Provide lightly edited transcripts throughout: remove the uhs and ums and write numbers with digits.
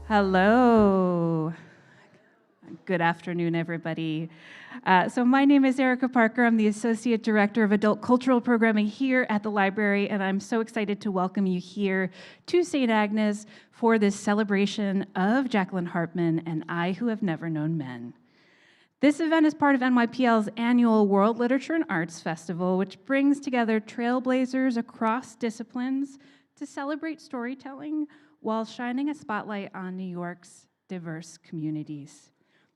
Hello. Good afternoon, everybody. So my name is Erica Parker. I'm the Associate Director of Adult Cultural Programming here at the library, and I'm so excited to welcome you here to St. Agnes for this celebration of Jacqueline Harpman and I Who Have Never Known Men. This event is part of NYPL's annual World Literature and Arts Festival, which brings together trailblazers across disciplines to celebrate storytelling while shining a spotlight on New York's diverse communities.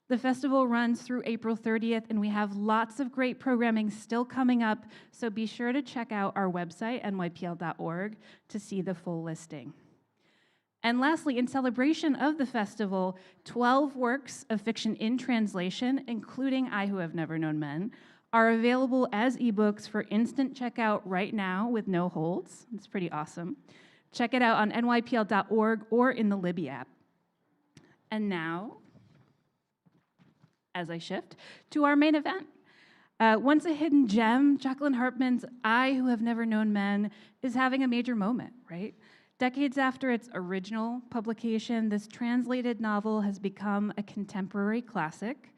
The festival runs through April 30th, and we have lots of great programming still coming up, so be sure to check out our website, nypl.org, to see the full listing. And lastly, in celebration of the festival, 12 works of fiction in translation, including I Who Have Never Known Men, are available as ebooks for instant checkout right now with no holds. It's pretty awesome. Check it out on nypl.org or in the Libby app. And now, as I shift to our main event. Once a hidden gem, Jacqueline Harpman's I Who Have Never Known Men is having a major moment, right? Decades after its original publication, this translated novel has become a contemporary classic,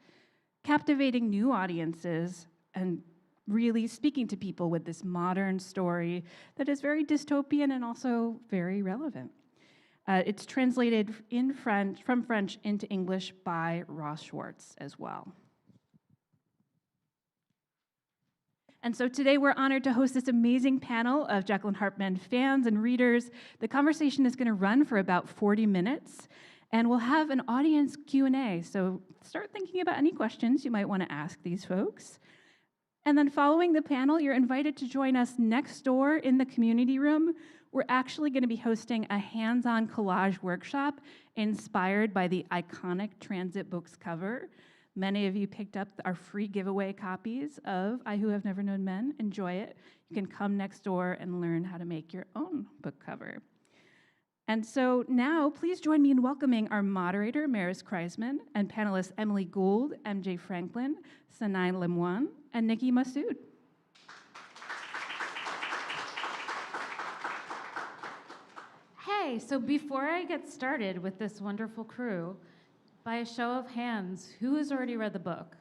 captivating new audiences and really speaking to people with this modern story that is very dystopian and also very relevant. It's translated from French into English by Ros Schwartz as well. And so today we're honored to host this amazing panel of Jacqueline Harpman fans and readers. The conversation is going to run for about 40 minutes, and we'll have an audience Q&A. So start thinking about any questions you might want to ask these folks. And then following the panel, you're invited to join us next door in the community room. We're actually going to be hosting a hands-on collage workshop inspired by the iconic Transit Books cover. Many of you picked up our free giveaway copies of I Who Have Never Known Men. Enjoy it. You can come next door and learn how to make your own book cover. And so now, please join me in welcoming our moderator, Maris Kreizman, and panelists Emily Gould, MJ Franklin, Sanaë Lemoine, and Nikki Massoud. Hey, so before I get started with this wonderful crew, by a show of hands, who has already read the book?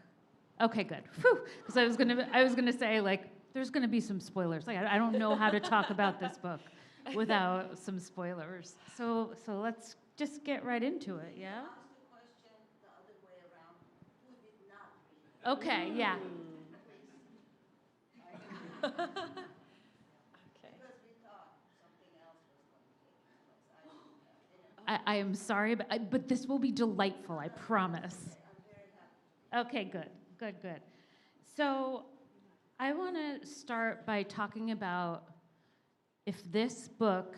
Okay, good. Because I was gonna say, like, there's gonna be some spoilers. Like, I don't know how to talk about this book without some spoilers. So let's just get right into it, yeah? Ask the question the other way around. Who did not read it? Okay, yeah. Because we thought something else was going to take place. I am sorry, but this will be delightful, I promise. I'm very happy. Okay, good. So I want to start by talking about if this book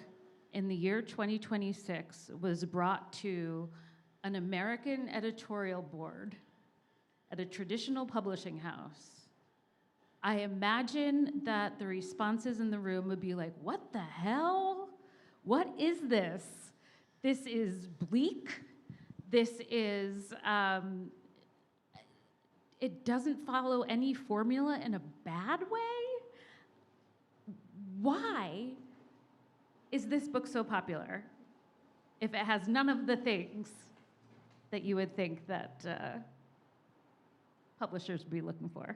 in the year 2026 was brought to an American editorial board at a traditional publishing house, I imagine that the responses in the room would be like, what the hell? What is this? This is bleak. This is, it doesn't follow any formula in a bad way. Why is this book so popular if it has none of the things that you would think that publishers would be looking for?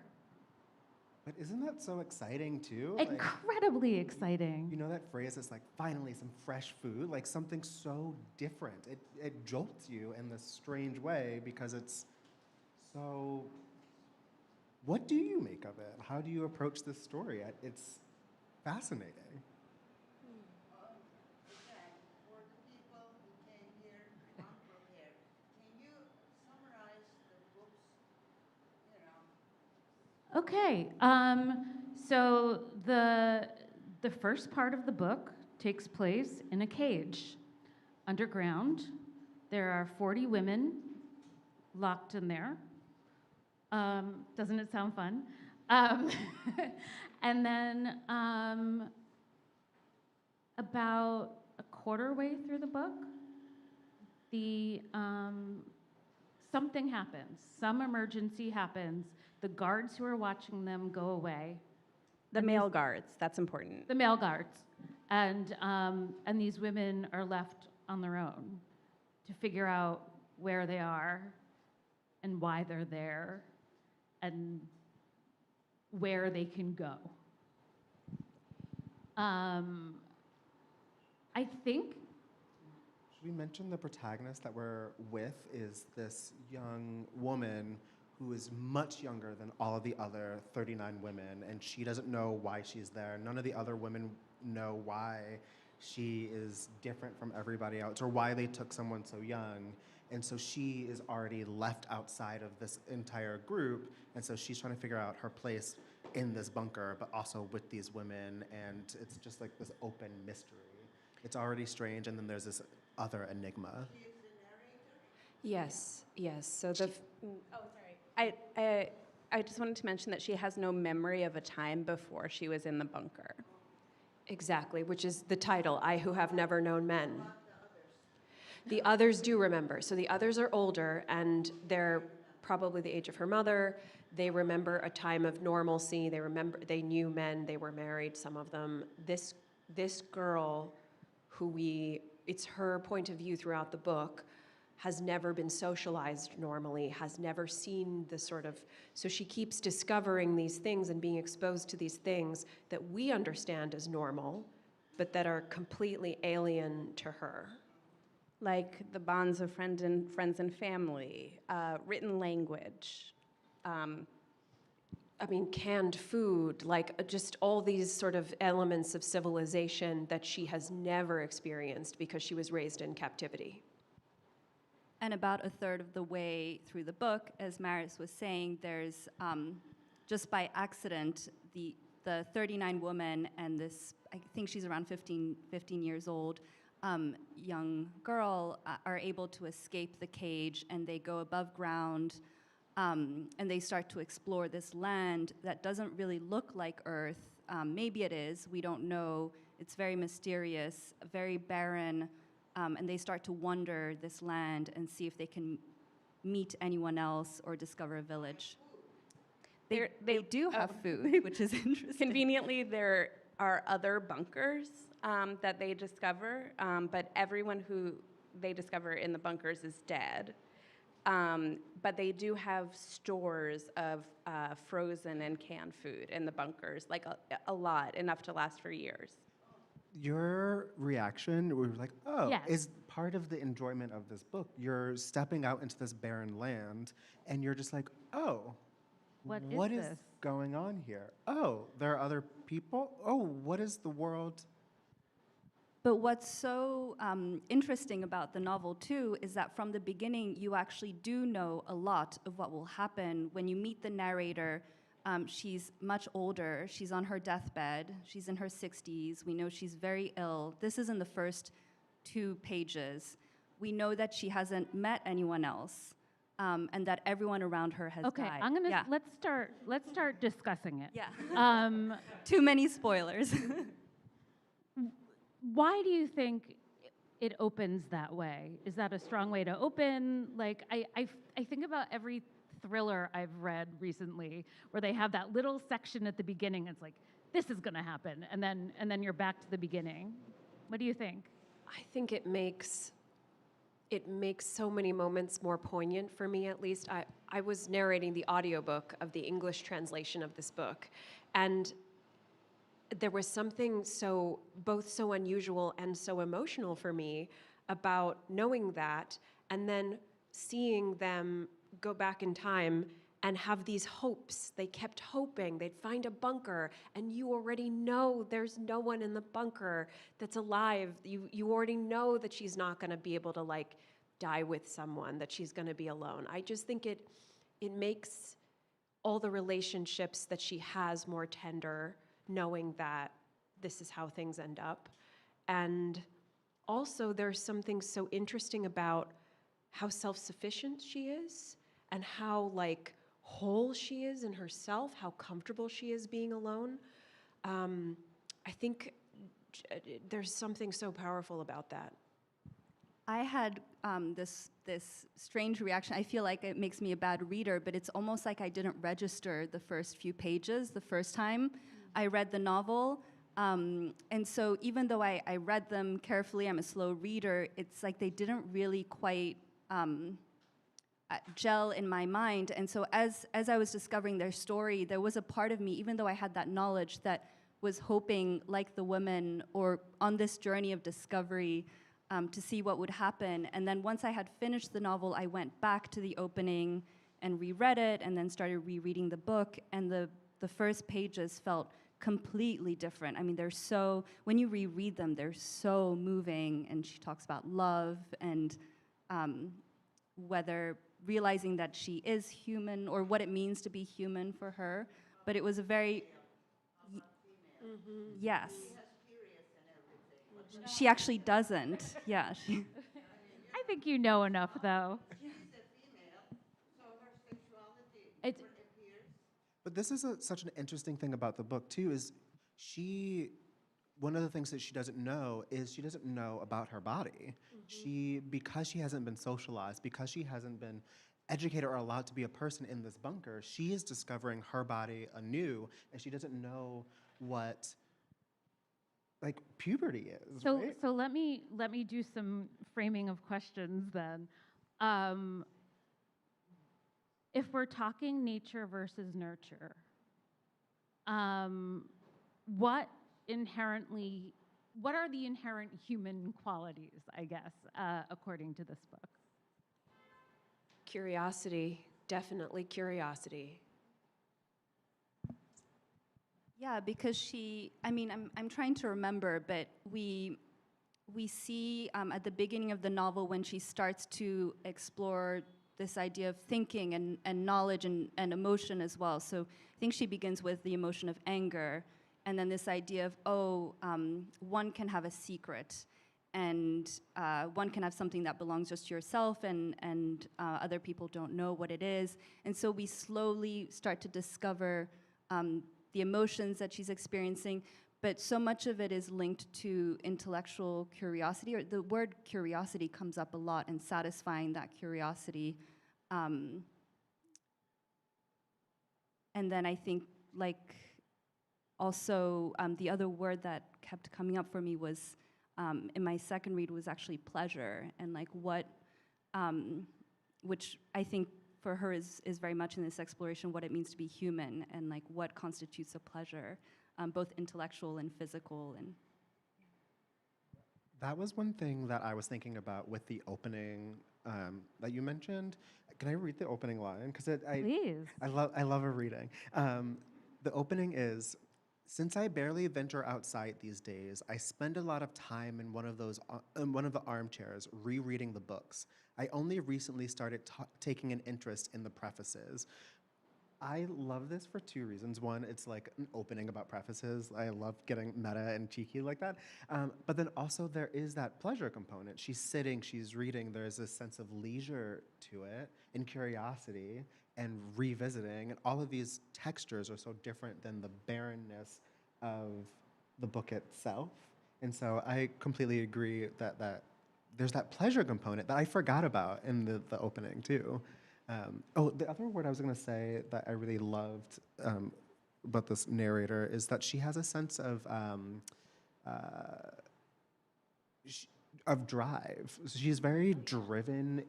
But isn't that so exciting too? Incredibly exciting. You know that phrase is like, finally some fresh food, like something so different. It jolts you in this strange way because it's so, what do you make of it? How do you approach this story? It's fascinating. Okay, for the people who came here unprepared, can you summarize the book's, Okay, so the first part of the book takes place in a cage underground. There are 40 women locked in there. Doesn't it sound fun? And then about a quarter way through the book, something happens. Some emergency happens. The guards who are watching them go away. The male guards, that's important. The male guards. And these women are left on their own to to figure out where they are and why they're there and where they can go. I think. Should we mention the protagonist that we're with is this young woman who is much younger than all of the other 39 women, and she doesn't know why she's there. None of the other women know why she is different from everybody else or why they took someone so young. And so she is already left outside of this entire group, and so she's trying to figure out her place in this bunker, but also with these women, and it's just like this open mystery. It's already strange, and then there's this other enigma. Yes, yes. So the. Sorry. I just wanted to mention that she has no memory of a time before she was in the bunker. Exactly, which is the title, I Who Have Never Known Men. The others do remember. So the others are older, and they're probably the age of her mother. They remember a time of normalcy. They knew men. They were married, some of them. This girl, it's her point of view throughout the book, has never been socialized normally, has never seen the sort of, so she keeps discovering these things and being exposed to these things that we understand as normal, but that are completely alien to her. Like the bonds of friends and family, written language. I mean, canned food, like just all these sort of elements of civilization that she has never experienced because she was raised in captivity. And about a third of the way through the book, as Maris was saying, there's just by accident, the 39 women and this, I think she's around 15 years old, young girl are able to escape the cage, and they go above ground, and they start to explore this land that doesn't really look like Earth. Maybe it is, we don't know. It's very mysterious, very barren, and they start to wander this land and see if they can meet anyone else or discover a village. They do have food, which is interesting. Conveniently, there are other bunkers that they discover, but everyone who they discover in the bunkers is dead. But they do have stores of frozen and canned food in the bunkers, like a lot, enough to last for years. Your reaction was like, oh, Yes. is part of the enjoyment of this book. You're stepping out into this barren land, and you're just like, oh, What is this? going on here? Oh, there are other people? Oh, what is the world? But what's so interesting about the novel, too, is that from the beginning, you actually do know a lot of what will happen. When you meet the narrator, she's much older. She's on her deathbed. She's in her 60s. We know she's very ill. This is in the first 2 pages. We know that she hasn't met anyone else, and that everyone around her has Okay, died. I'm gonna Yeah. let's start discussing it. Yeah. Too many spoilers. Why do you think it opens that way? Is that a strong way to open? Like, I think about every thriller I've read recently where they have that little section at the beginning. It's like, this is going to happen, and then you're back to the beginning. What do you think? I think it makes so many moments more poignant for me, at least. I was narrating the audiobook of the English translation of this book, and there was something both so unusual and so emotional for me about knowing that, and then seeing them go back in time and have these hopes. They kept hoping they'd find a bunker, and you already know there's no one in the bunker that's alive. You already know that she's not going to be able to, like, die with someone, that she's going to be alone. I just think it makes all the relationships that she has more tender, knowing that this is how things end up. And also, there's something so interesting about how self-sufficient she is, and how, like, whole she is in herself, how comfortable she is being alone. I think there's something so powerful about that. I had this strange reaction. I feel like it makes me a bad reader, but it's almost like I didn't register the first few pages the first time I read the novel. And so even though I read them carefully, I'm a slow reader, it's like they didn't really quite gel in my mind. And so as I was discovering their story, there was a part of me, even though I had that knowledge, that was hoping, like the women, or on this journey of discovery, to see what would happen. And then once I had finished the novel, I went back to the opening and reread it, and then started rereading the book, and the first pages felt completely different. I mean, they're so, when you reread them, they're so moving, and she talks about love and whether realizing that she is human, or what it means to be human for her. But it was a very, yes. She actually doesn't, yeah. I think you know enough, though. She's a female, so her sexuality It's- appears. But this is such an interesting thing about the book, too, is one of the things that she doesn't know is she doesn't know about her body. Because she hasn't been socialized, because she hasn't been educated or allowed to be a person in this bunker, she is discovering her body anew, and she doesn't know what, like, puberty is, So, right? so let me do some framing of questions then. If we're talking nature versus nurture, what are the inherent human qualities, I guess, according to this book? Curiosity, definitely curiosity. Yeah, because I'm trying to remember, but we see at the beginning of the novel when she starts to explore this idea of thinking and knowledge and emotion as well. So I think she begins with the emotion of anger, and then this idea of, one can have a secret, and one can have something that belongs just to yourself, and other people don't know what it is. And so we slowly start to discover the emotions that she's experiencing, but so much of it is linked to intellectual curiosity, or the word curiosity comes up a lot, and satisfying that curiosity. And then I think, like, also the other word that kept coming up for me was, in my second read, was actually pleasure, and like what, which I think for her is very much in this exploration what it means to be human, and like what constitutes a pleasure, both intellectual and physical. And That was one thing that I was thinking about with the opening that you mentioned. Can I read the opening line? Because Please. I love a reading. The opening is, "Since I barely venture outside these days, I spend a lot of time in one of the armchairs rereading the books. I only recently started taking an interest in the prefaces." I love this for two reasons. One, it's like an opening about prefaces. I love getting meta and cheeky like that. But then also there is that pleasure component. She's sitting, she's reading. There's a sense of leisure to it and curiosity and revisiting. And all of these textures are so different than the barrenness of the book itself. And so I completely agree that there's that pleasure component that I forgot about in the opening too. The other word I was going to say that I really loved about this narrator is that she has a sense of drive. So she's very driven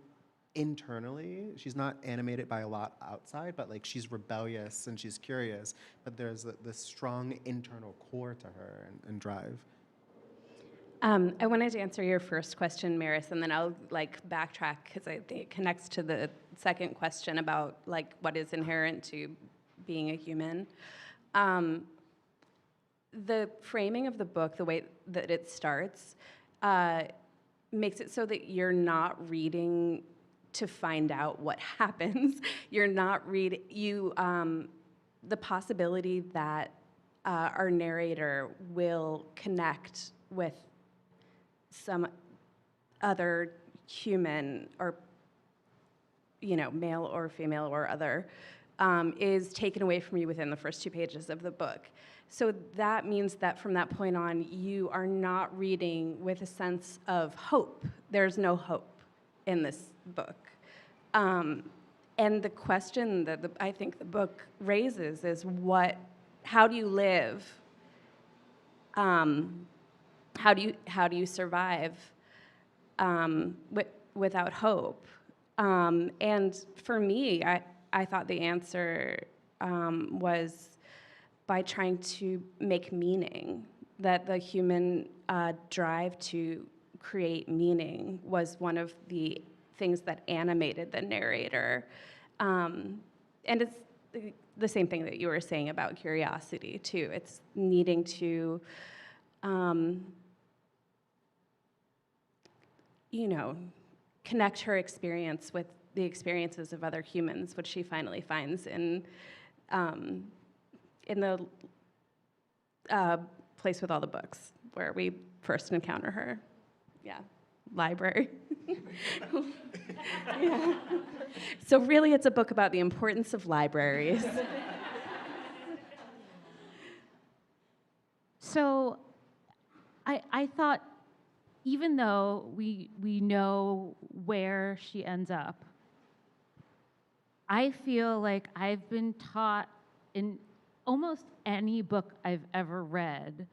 internally. She's not animated by a lot outside, but like she's rebellious and she's curious. But there's this strong internal core to her and drive. I wanted to answer your first question, Maris, and then I'll backtrack because I think it connects to the second question about what is inherent to being a human. The framing of the book, the way that it starts, makes it so that you're not reading to find out what happens. You're not reading the possibility that our narrator will connect with some other human, or male or female or other, is taken away from you within the first 2 pages of the book. So that means that from that point on, you are not reading with a sense of hope. There's no hope in this book. And the question that I think the book raises is how do you live How do you survive without hope? And for me, I thought the answer was by trying to make meaning, that the human drive to create meaning was one of the things that animated the narrator. And it's the same thing that you were saying about curiosity, too. It's needing to, connect her experience with the experiences of other humans, which she finally finds in the place with all the books, where we first encounter her. Yeah, library. Yeah. So really, it's a book about the importance of libraries. So I thought, even though we know where she ends up, I feel like I've been taught in almost any book I've ever read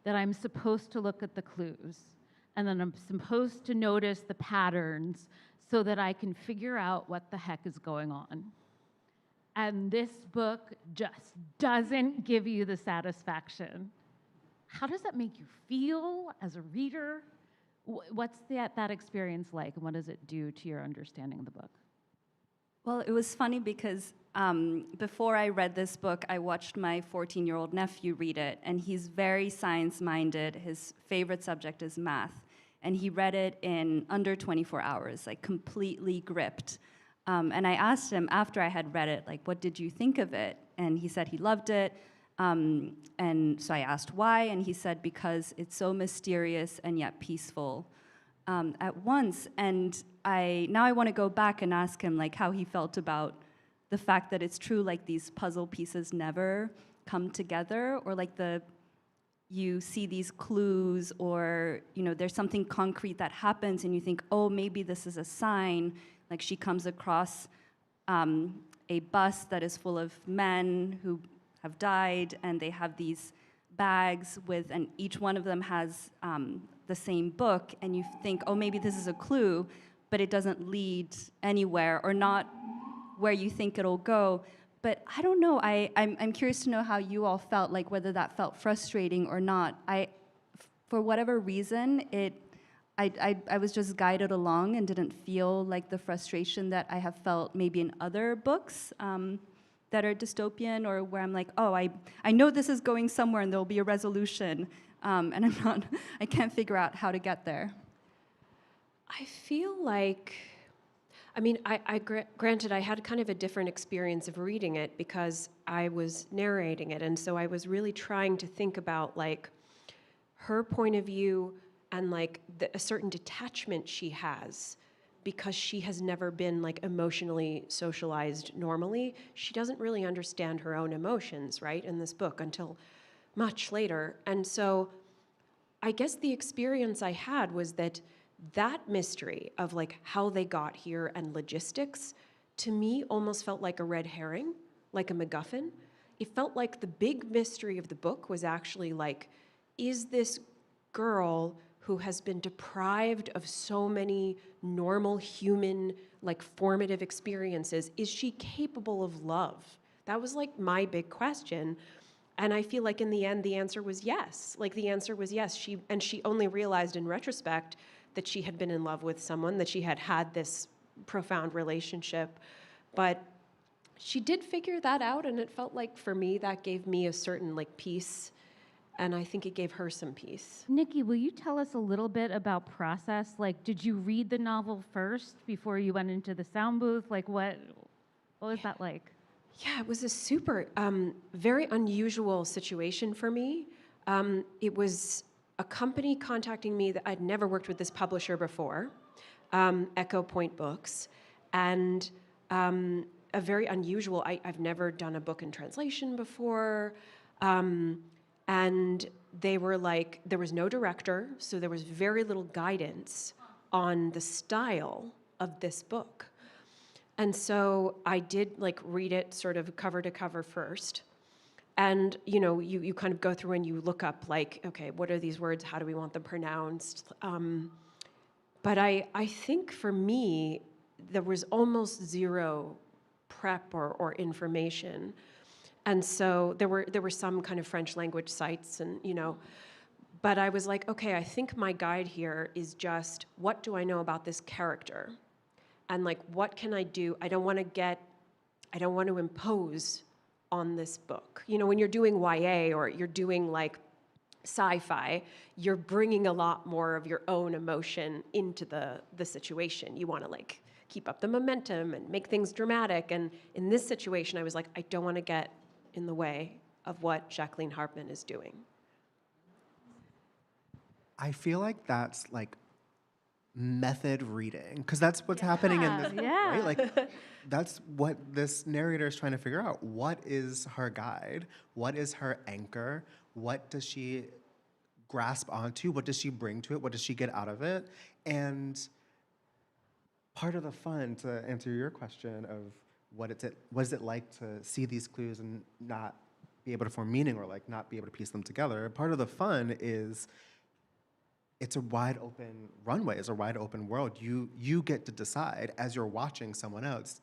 that I'm supposed to look at the clues, and then I'm supposed to notice the patterns so that I can figure out what the heck is going on. And this book just doesn't give you the satisfaction. How does that make you feel as a reader? What's that experience like, and what does it do to your understanding of the book? Well, it was funny because before I read this book, I watched my 14-year-old nephew read it, and he's very science-minded. His favorite subject is math, and he read it in under 24 hours, like completely gripped. And I asked him after I had read it, like, what did you think of it? And he said he loved it. And so I asked why, and he said because it's so mysterious and yet peaceful at once. And now I want to go back and ask him like how he felt about the fact that it's true, like these puzzle pieces never come together, or like you see these clues, or there's something concrete that happens and you think, oh, maybe this is a sign. Like she comes across a bus that is full of men who have died, and they have these bags and each one of them has the same book, and you think, oh, maybe this is a clue, but it doesn't lead anywhere, or not where you think it'll go. But I don't know, I'm curious to know how you all felt, like whether that felt frustrating or not. For whatever reason, I was just guided along and didn't feel like the frustration that I have felt maybe in other books that are dystopian, or where I'm like, oh, I know this is going somewhere and there'll be a resolution, and I can't figure out how to get there. I feel like, granted, I had kind of a different experience of reading it because I was narrating it, and so I was really trying to think about like her point of view and like a certain detachment she has, because she has never been like emotionally socialized normally. She doesn't really understand her own emotions, right, in this book until much later. And so I guess the experience I had was that mystery of like how they got here and logistics, to me almost felt like a red herring, like a MacGuffin. It felt like the big mystery of the book was actually like, is this girl who has been deprived of so many normal human, like formative experiences, is she capable of love? That was like my big question. And I feel like in the end, the answer was yes. Like the answer was yes. She only realized in retrospect that she had been in love with someone, that she had this profound relationship. But she did figure that out, and it felt like for me, that gave me a certain like peace. And I think it gave her some peace. Nikki, will you tell us a little bit about process? Like, did you read the novel first before you went into the sound booth? Like, what was that like? Yeah, it was a super, very unusual situation for me. It was a company contacting me that I'd never worked with this publisher before, Echo Point Books, and a very unusual, I've never done a book in translation before. And they were like, there was no director, so there was very little guidance on the style of this book. And so I did like read it sort of cover to cover first. And, you know, you kind of go through and you look up, like, okay, what are these words? How do we want them pronounced? But I think for me, there was almost zero prep or information. And so there were some kind of French language sites and, you know, but I was like, okay, I think my guide here is just, what do I know about this character? And like, what can I do? I don't want to impose on this book. You know, when you're doing YA or you're doing like sci-fi, you're bringing a lot more of your own emotion into the situation. You want to like keep up the momentum and make things dramatic. And in this situation, I was like, I don't want to get in the way of what Jacqueline Harpman is doing. I feel like that's like method reading, because that's what's happening in this book, right? Like, that's what this narrator is trying to figure out. What is her guide? What is her anchor? What does she grasp onto? What does she bring to it? What does she get out of it? And part of the fun, to answer your question of what is it like to see these clues and not be able to form meaning, or like not be able to piece them together, part of the fun is it's a wide open runway, it's a wide open world. You get to decide as you're watching someone else,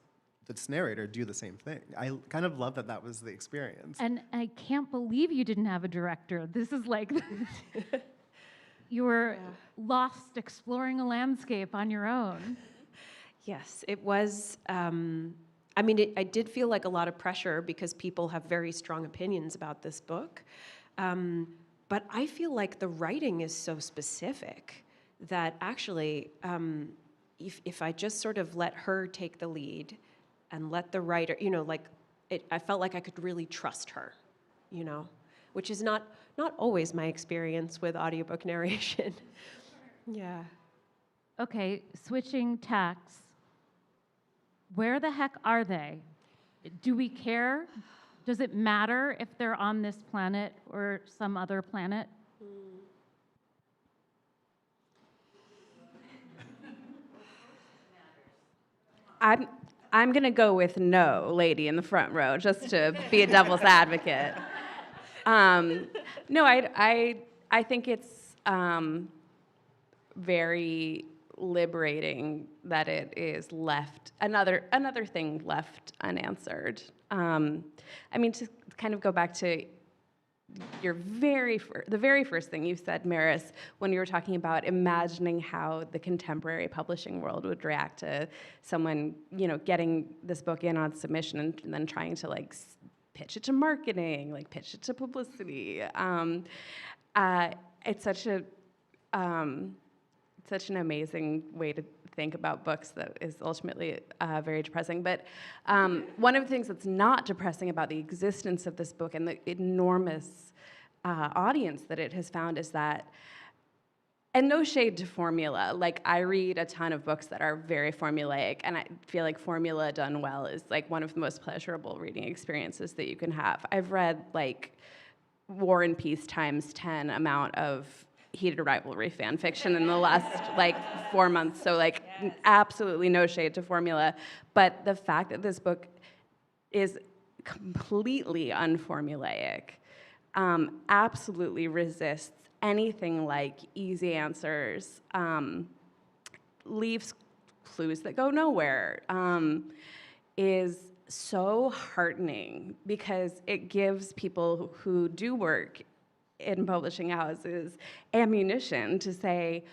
this narrator, do the same thing. I kind of love that was the experience. And I can't believe you didn't have a director. This is like, you were lost exploring a landscape on your own. Yes, it was. I mean, I did feel like a lot of pressure because people have very strong opinions about this book. But I feel like the writing is so specific that actually, if I just sort of let her take the lead and let the writer, you know, like, I felt like I could really trust her, you know, which is not always my experience with audiobook narration. Yeah. Okay, switching tacks. Where the heck are they? Do we care? Does it matter if they're on this planet or some other planet? I'm going to go with no, lady in the front row, just to be a devil's advocate. No, I think it's very liberating that it is left, another thing left unanswered. I mean, to kind of go back to your the very first thing you said, Maris, when you were talking about imagining how the contemporary publishing world would react to someone, you know, getting this book in on submission and then trying to like pitch it to marketing, like pitch it to publicity. It's such an amazing way to think about books that is ultimately very depressing. But one of the things that's not depressing about the existence of this book and the enormous audience that it has found is that, and no shade to formula, like I read a ton of books that are very formulaic, and I feel like formula done well is like one of the most pleasurable reading experiences that you can have. I've read like War and Peace times 10 amount of heated rivalry fan fiction in the last like 4 months, so like absolutely no shade to formula, but the fact that this book is completely unformulaic absolutely resists anything like easy answers, leaves clues that go nowhere, is so heartening because it gives people who do work in publishing houses ammunition to say,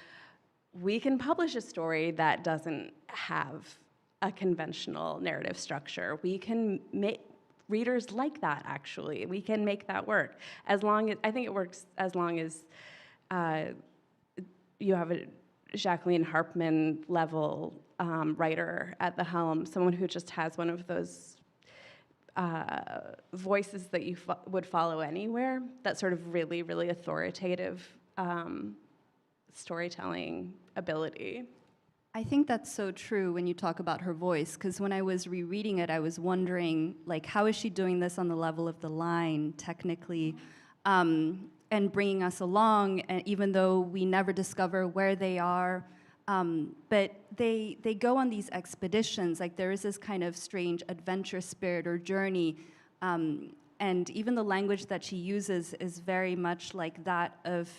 we can publish a story that doesn't have a conventional narrative structure. We can make readers like that, actually. We can make that work. As long as, I think it works as long as you have a Jacqueline Harpman level writer at the helm, someone who just has one of those voices that you would follow anywhere, that sort of really, really authoritative storytelling ability. I think that's so true when you talk about her voice, because when I was rereading it, I was wondering, like, how is she doing this on the level of the line, technically, and bringing us along, and even though we never discover where they are, but they go on these expeditions, like there is this kind of strange adventure spirit or journey, And even the language that she uses is very much like that of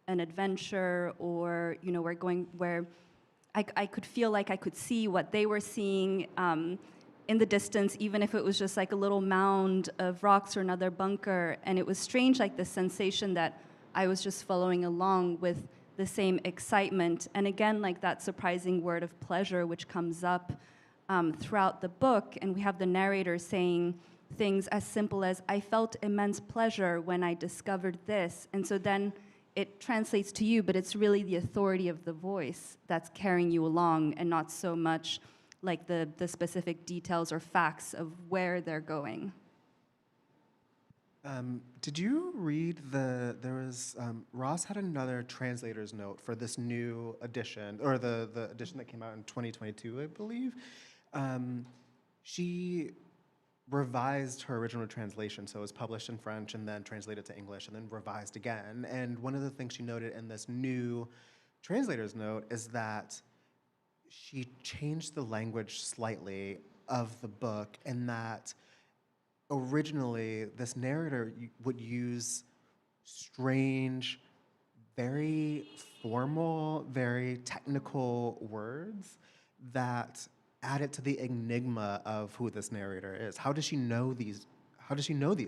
an adventure, or, you know, where I could feel like I could see what they were seeing in the distance, even if it was just like a little mound of rocks or another bunker. And it was strange, like the sensation that I was just following along with the same excitement. And again, like that surprising word of pleasure, which comes up throughout the book. And we have the narrator saying things as simple as, I felt immense pleasure when I discovered this. And so then it translates to you, but it's really the authority of the voice that's carrying you along, and not so much like the specific details or facts of where they're going. Did you read Ros had another translator's note for this new edition, or the edition that came out in 2022, I believe. She revised her original translation, so it was published in French and then translated to English and then revised again. And one of the things she noted in this new translator's note is that she changed the language slightly of the book, and that originally this narrator would use strange, very formal, very technical words that added to the enigma of who this narrator is. How does she know these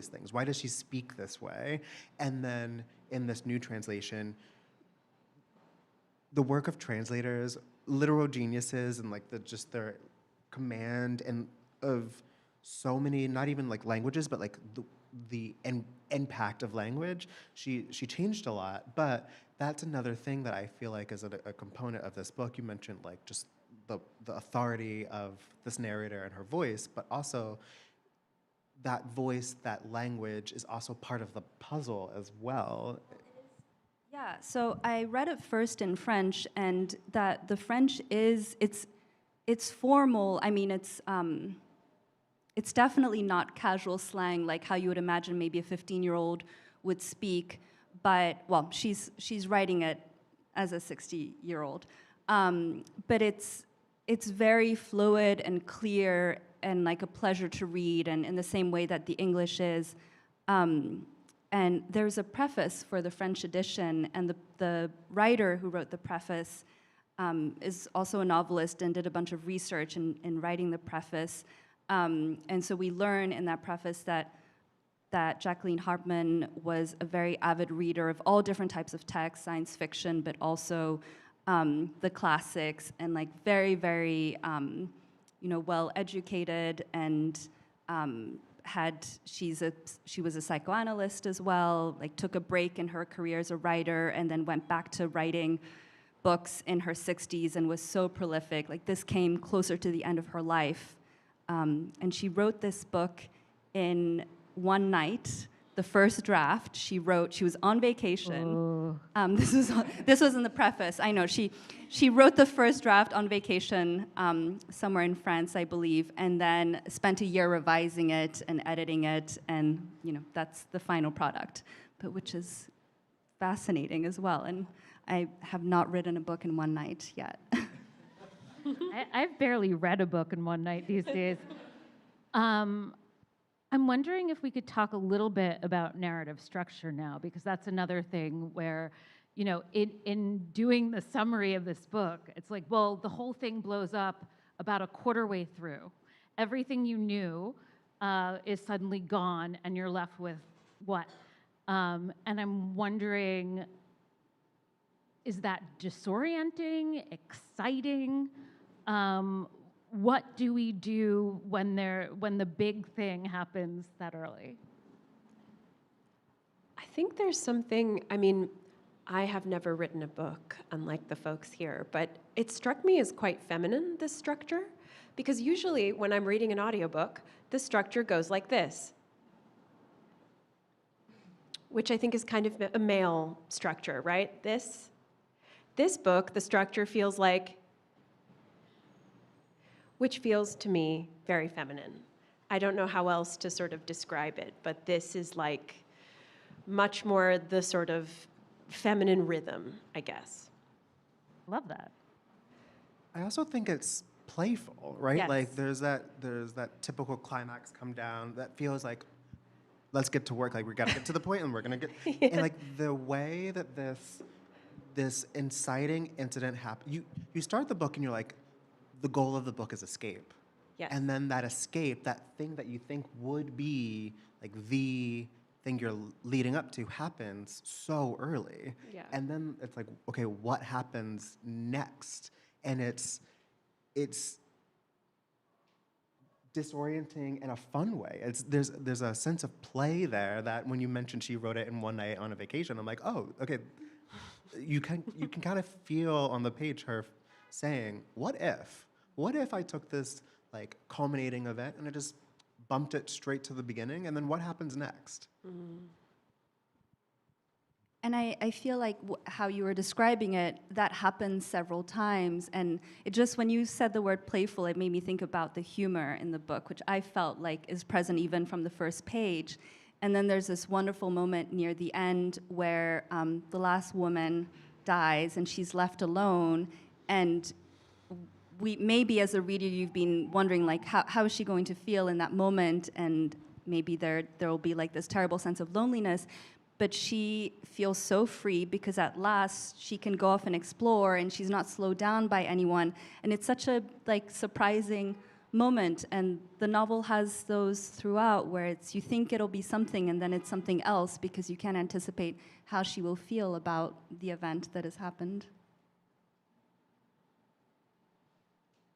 things? Why does she speak this way? And then in this new translation, the work of translators, literal geniuses, and like their command and of so many, not even like languages, but like the impact of language. She changed a lot, but that's another thing that I feel like is a component of this book. You mentioned like just the authority of this narrator and her voice, but also that voice, that language is also part of the puzzle as well. Yeah, so I read it first in French, and that the French it's formal. I mean, it's definitely not casual slang like how you would imagine maybe a 15-year-old would speak, but, well, she's writing it as a 60-year-old. But it's very fluid and clear and like a pleasure to read, and in the same way that the English is. And there's a preface for the French edition, and the writer who wrote the preface is also a novelist and did a bunch of research in writing the preface. And so we learn in that preface that Jacqueline Harpman was a very avid reader of all different types of text, science fiction, but also the classics, and like very, very, well educated, and she was a psychoanalyst as well. Like took a break in her career as a writer, and then went back to writing books in her 60s, and was so prolific. Like this came closer to the end of her life, and she wrote this book in one night. The first draft she wrote, she was on vacation. This was in the preface. I know she wrote the first draft on vacation somewhere in France, I believe, and then spent a year revising it and editing it, and that's the final product, but which is fascinating as well. And I have not written a book in one night yet. I've barely read a book in one night these days. I'm wondering if we could talk a little bit about narrative structure now, because that's another thing where, in doing the summary of this book, it's like, well, the whole thing blows up about a quarter way through. Everything you knew is suddenly gone, and you're left with what? And I'm wondering, is that disorienting, exciting? What do we do when the big thing happens that early? I think there's something, I have never written a book, unlike the folks here, but it struck me as quite feminine, this structure, because usually when I'm reading an audiobook, the structure goes like this, which I think is kind of a male structure, right? This book, the structure feels like, which feels to me very feminine. I don't know how else to sort of describe it, but this is like much more the sort of feminine rhythm, I guess. Love that. I also think it's playful, right? Yes. Like there's that typical climax come down that feels like let's get to work. Like, we got to get to the point, and we're going to get... And, like, the way that this inciting incident happened... You start the book, and you're like, the goal of the book is escape. Yes. And then that escape, that thing that you think would be, like, the thing you're leading up to happens so early. Yeah. And then it's like, okay, what happens next? And it's disorienting in a fun way. There's a sense of play there that when you mentioned she wrote it in one night on a vacation, I'm like, oh, okay. You can kind of feel on the page her saying, what if I took this like culminating event and I just bumped it straight to the beginning, and then what happens next? And I feel like how you were describing it, that happens several times. And it just, when you said the word playful, it made me think about the humor in the book, which I felt like is present even from the first page. And then there's this wonderful moment near the end where the last woman dies and she's left alone. And maybe as a reader, you've been wondering, like, how is she going to feel in that moment? And maybe there will be like this terrible sense of loneliness. But she feels so free because at last she can go off and explore, and she's not slowed down by anyone. And it's such a like surprising moment. And the novel has those throughout where it's you think it'll be something and then it's something else because you can't anticipate how she will feel about the event that has happened.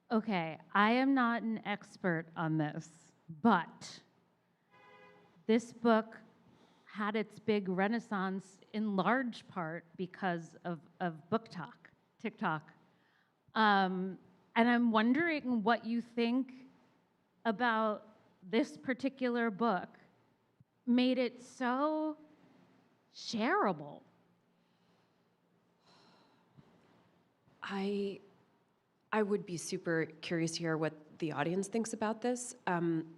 Okay, I am not an expert on this, but this book had its big renaissance in large part because of book talk, TikTok. And I'm wondering what you think about this particular book made it so shareable. I would be super curious to hear what the audience thinks about this.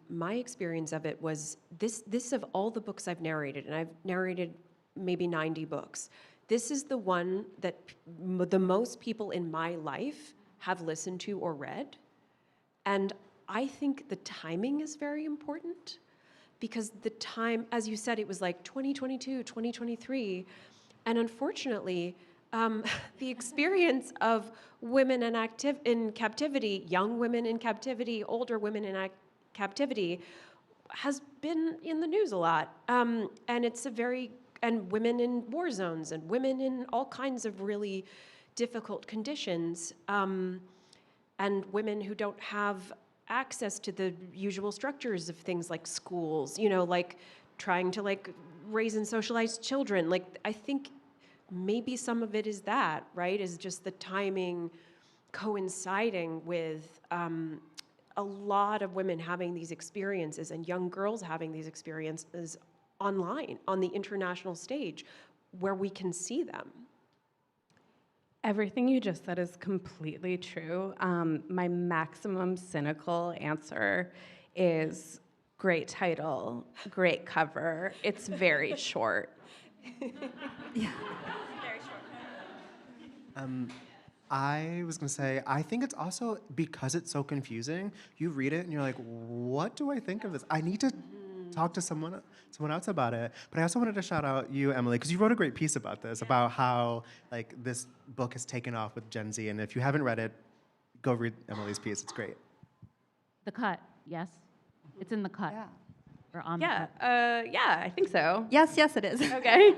My experience of it was this of all the books I've narrated, and I've narrated maybe 90 books, this is the one that the most people in my life have listened to or read. And I think the timing is very important because the time, as you said, it was like 2022, 2023, and unfortunately, the experience of women in captivity, young women in captivity, older women in captivity, has been in the news a lot. And it's and women in war zones and women in all kinds of really difficult conditions, and women who don't have access to the usual structures of things like schools, like trying to like raise and socialize children. Like, I think maybe some of it is that, right? Is just the timing coinciding with a lot of women having these experiences and young girls having these experiences online, on the international stage, where we can see them. Everything you just said is completely true. My maximum cynical answer is great title, great cover. It's very short. Yeah. I was going to say, I think it's also because it's so confusing, you read it and you're like, what do I think of this? I need to talk to someone else about it. But I also wanted to shout out you, Emily, because you wrote a great piece about this, about how like this book has taken off with Gen Z. And if you haven't read it, go read Emily's piece. It's great. The Cut, yes? It's in The Cut. Yeah. Or on The Cut. Yeah, I think so. Yes, it is. Okay.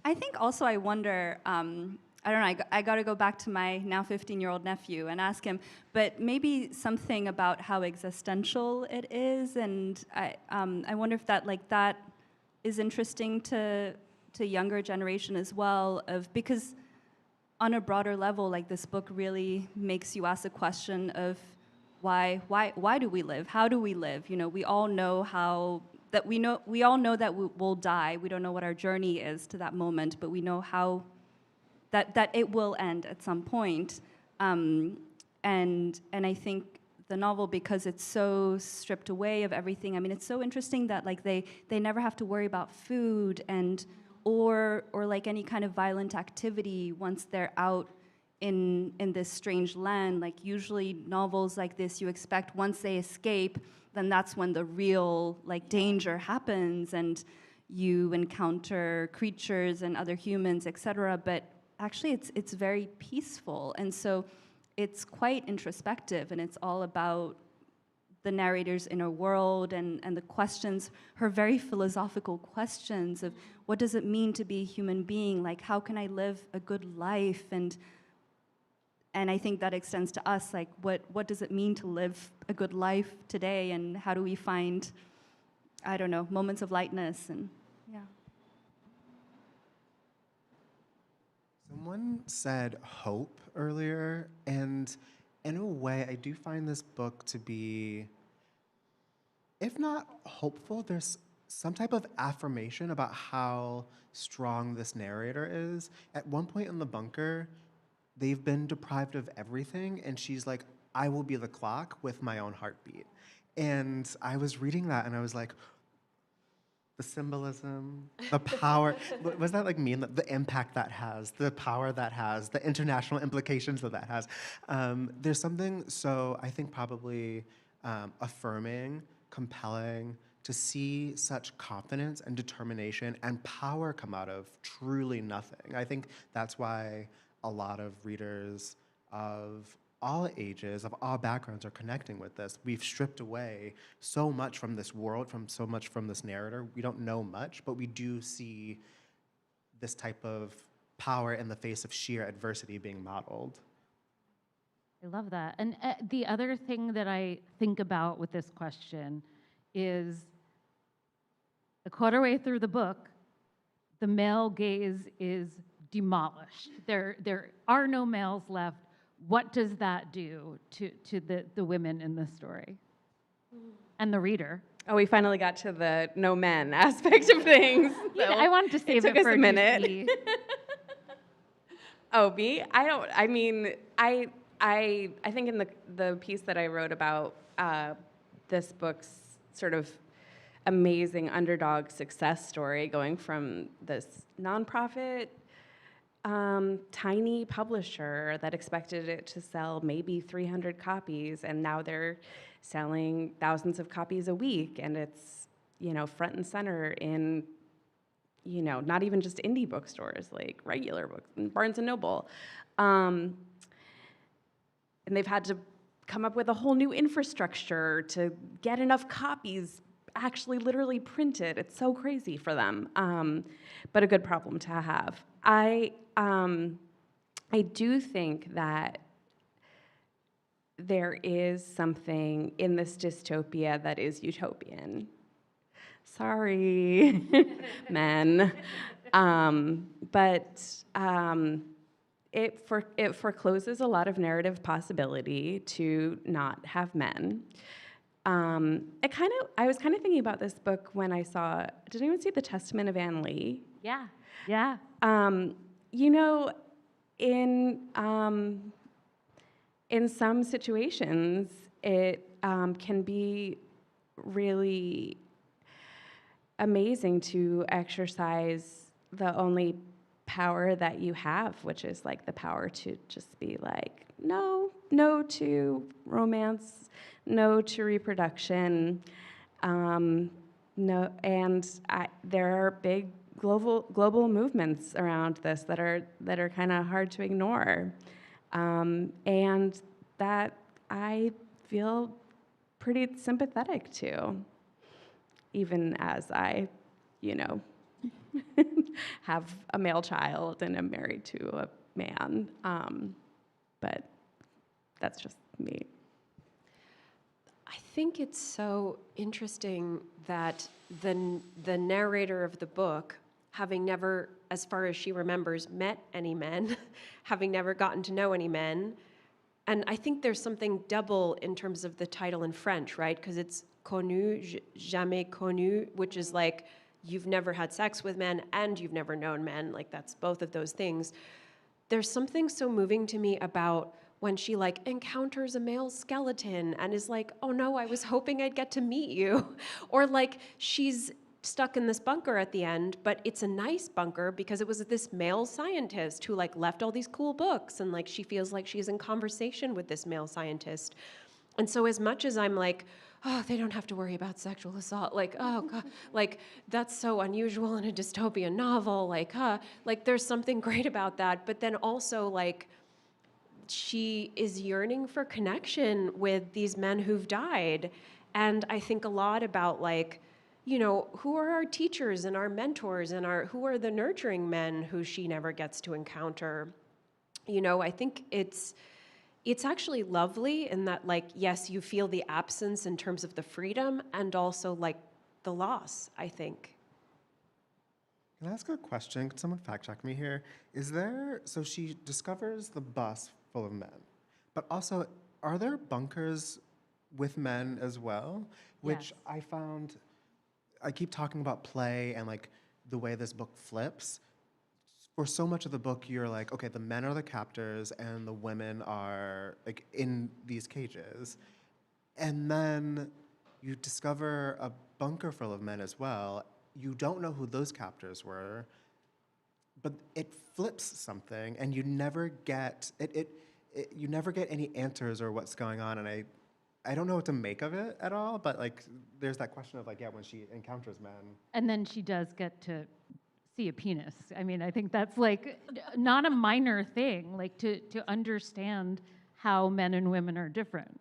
I think also I wonder, I don't know, I got to go back to my now 15-year-old nephew and ask him, but maybe something about how existential it is, and I wonder if that is interesting to younger generation as well, because on a broader level, like this book really makes you ask a question of why do we live? How do we live? We all know we all know that we'll die. We don't know what our journey is to that moment, but we know how that it will end at some point. And I think the novel, because it's so stripped away of everything, I mean, it's so interesting that like they never have to worry about food or like any kind of violent activity once they're out in this strange land. Like usually novels like this, you expect once they escape, then that's when the real like danger happens and you encounter creatures and other humans, etc. But actually it's very peaceful. And so it's quite introspective, and it's all about the narrator's inner world and the questions, her very philosophical questions of what does it mean to be a human being? Like, how can I live a good life? And I think that extends to us, like, what does it mean to live a good life today? And how do we find, I don't know, moments of lightness? And yeah. Someone said hope earlier, and in a way, I do find this book to be, if not hopeful, there's some type of affirmation about how strong this narrator is. At one point in the bunker, they've been deprived of everything, and she's like, I will be the clock with my own heartbeat. And I was reading that, and I was like, the symbolism, the power, was that like mean? The impact that has, the power that has, the international implications that has. There's something so, I think probably affirming, compelling, to see such confidence and determination and power come out of truly nothing. I think that's why a lot of readers of all ages, of all backgrounds are connecting with this. We've stripped away so much from this world, so much from this narrator. We don't know much, but we do see this type of power in the face of sheer adversity being modeled. I love that. And the other thing that I think about with this question is a quarter way through the book, the male gaze is demolished. There are no males left. What does that do to the women in this story and the reader? Oh, we finally got to the no men aspect of things. Yeah, I wanted to save it took for us a minute. juicy. Oh, me? I think in the piece that I wrote about this book's sort of amazing underdog success story, going from this nonprofit tiny publisher that expected it to sell maybe 300 copies, and now they're selling thousands of copies a week, and it's, front and center in, not even just indie bookstores, like regular books, Barnes & Noble. And they've had to come up with a whole new infrastructure to get enough copies actually literally printed. It's so crazy for them, but a good problem to have. I do think that there is something in this dystopia that is utopian. Sorry, men. But it forecloses a lot of narrative possibility to not have men. I was kind of thinking about this book when I saw, did anyone see The Testament of Anne Lee? Yeah. In some situations, it can be really amazing to exercise the only power that you have, which is like the power to just be like, no to romance, no to reproduction, no, and there are big global movements around this that are kind of hard to ignore, and that I feel pretty sympathetic to, even as I, have a male child and am married to a man, but that's just me. I think it's so interesting that the narrator of the book, having never, as far as she remembers, met any men, having never gotten to know any men, and I think there's something double in terms of the title in French, right? Because it's connu, jamais connu, which is like you've never had sex with men and you've never known men, like that's both of those things. There's something so moving to me about when she like encounters a male skeleton and is like, oh no, I was hoping I'd get to meet you. Or like she's stuck in this bunker at the end, but it's a nice bunker because it was this male scientist who like left all these cool books, and like she feels like she's in conversation with this male scientist. And so as much as I'm like, oh, they don't have to worry about sexual assault, like, oh God, like that's so unusual in a dystopian novel, like there's something great about that. But then also like she is yearning for connection with these men who've died. And I think a lot about like, you know, who are our teachers and our mentors and who are the nurturing men who she never gets to encounter? You know, I think it's actually lovely in that, like, yes, you feel the absence in terms of the freedom and also like the loss, I think. Can I ask a question? Could someone fact check me here? So she discovers the bus full of men, but also, are there bunkers with men as well? Which Yes. I keep talking about play and like the way this book flips. For so much of the book, you're like, okay, the men are the captors and the women are like in these cages. And then you discover a bunker full of men as well. You don't know who those captors were, but it flips something, and you never get you never get any answers or what's going on. And I don't know what to make of it at all. But like, there's that question of like, yeah, when she encounters men, And then she does get to see a penis. I mean, I think that's like not a minor thing, like to understand how men and women are different.